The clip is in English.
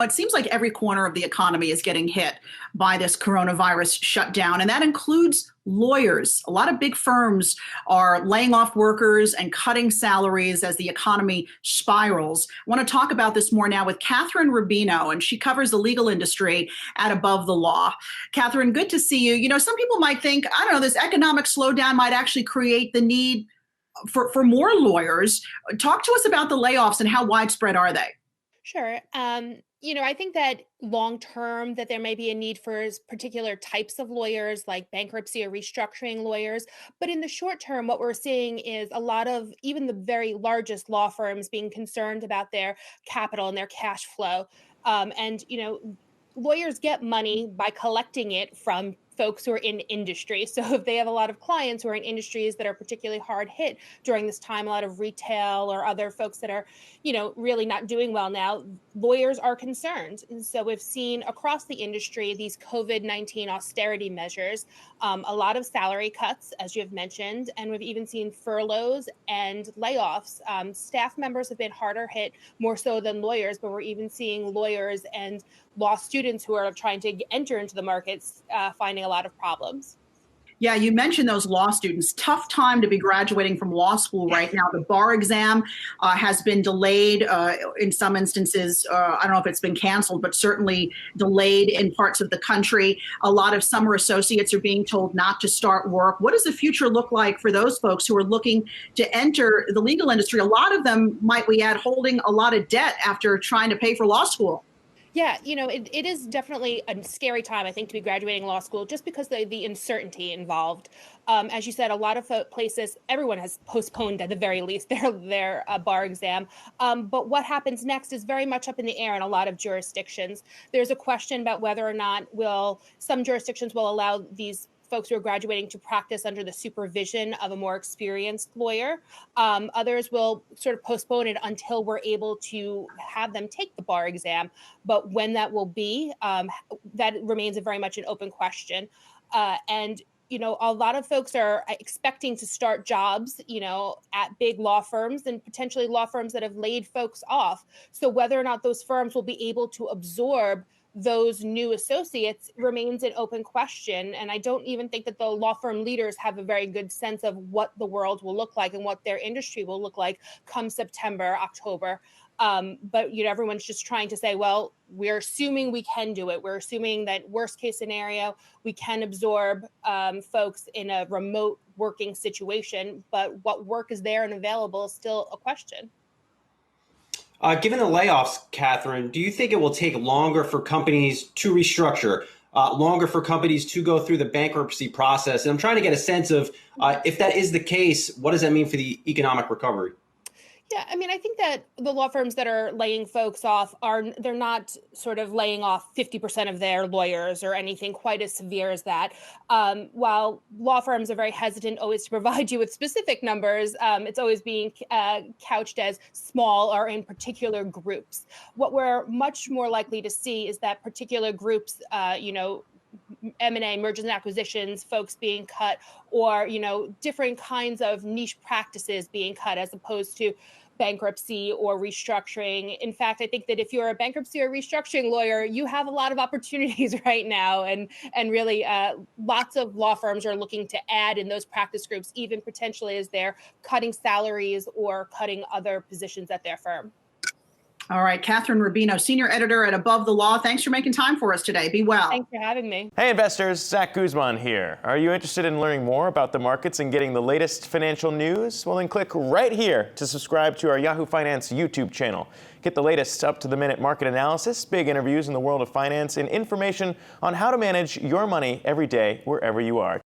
It seems like every corner of the economy is getting hit by this coronavirus shutdown, and that includes lawyers. A lot of big firms are laying off workers and cutting salaries as the economy spirals. I want to talk about this more now with Kathryn Rubino, and she covers the legal industry at Above the Law. Kathryn, good to see you. You know, some people might think, I don't know, this economic slowdown might actually create the need for more lawyers. Talk to us about the layoffs and how widespread are they? Sure. I think that long term that there may be a need for particular types of lawyers like bankruptcy or restructuring lawyers. But in the short term, what we're seeing is a lot of even the very largest law firms being concerned about their capital and their cash flow. Lawyers get money by collecting it from folks who are in industry. So if they have a lot of clients who are in industries that are particularly hard hit during this time, a lot of retail or other folks that are, really not doing well now, lawyers are concerned. And so we've seen across the industry these COVID-19 austerity measures, a lot of salary cuts, as you have mentioned, and we've even seen furloughs and layoffs. Staff members have been harder hit, more so than lawyers, but we're even seeing lawyers and law students who are trying to enter into the markets finding a lot of problems. Yeah, you mentioned those law students. Tough time to be graduating from law school right now. The bar exam has been delayed in some instances. I don't know if it's been canceled, but certainly delayed in parts of the country. A lot of summer associates are being told not to start work. What does the future look like for those folks who are looking to enter the legal industry? A lot of them, might we add, holding a lot of debt after trying to pay for law school. Yeah, it is definitely a scary time, I think, to be graduating law school just because the uncertainty involved. As you said, a lot of places, everyone has postponed at the very least their bar exam. But what happens next is very much up in the air in a lot of jurisdictions. There's a question about whether or not some jurisdictions will allow these folks who are graduating to practice under the supervision of a more experienced lawyer. Others will sort of postpone it until we're able to have them take the bar exam. But when that will be, that remains a very much an open question. A lot of folks are expecting to start jobs, at big law firms and potentially law firms that have laid folks off. So whether or not those firms will be able to absorb those new associates remains an open question. And I don't even think that the law firm leaders have a very good sense of what the world will look like and what their industry will look like come September, October. But everyone's just trying to say, well, we're assuming we can do it. We're assuming that worst case scenario, we can absorb folks in a remote working situation. But what work is there and available is still a question. Given the layoffs, Kathryn, do you think it will take longer for companies to restructure, longer for companies to go through the bankruptcy process? And I'm trying to get a sense of if that is the case, what does that mean for the economic recovery? Yeah, I think that the law firms that are laying folks off they're not sort of laying off 50% of their lawyers or anything quite as severe as that. While law firms are very hesitant always to provide you with specific numbers, it's always being couched as small or in particular groups. What we're much more likely to see is that particular groups, M&A, mergers and acquisitions, folks being cut, or, different kinds of niche practices being cut as opposed to bankruptcy or restructuring. In fact, I think that if you're a bankruptcy or restructuring lawyer, you have a lot of opportunities right now. And really lots of law firms are looking to add in those practice groups, even potentially as they're cutting salaries or cutting other positions at their firm. All right, Kathryn Rubino, senior editor at Above the Law. Thanks for making time for us today. Be well. Thanks for having me. Hey investors, Zach Guzman here. Are you interested in learning more about the markets and getting the latest financial news? Well, then click right here to subscribe to our Yahoo Finance YouTube channel. Get the latest up-to-the-minute market analysis, big interviews in the world of finance, and information on how to manage your money every day wherever you are.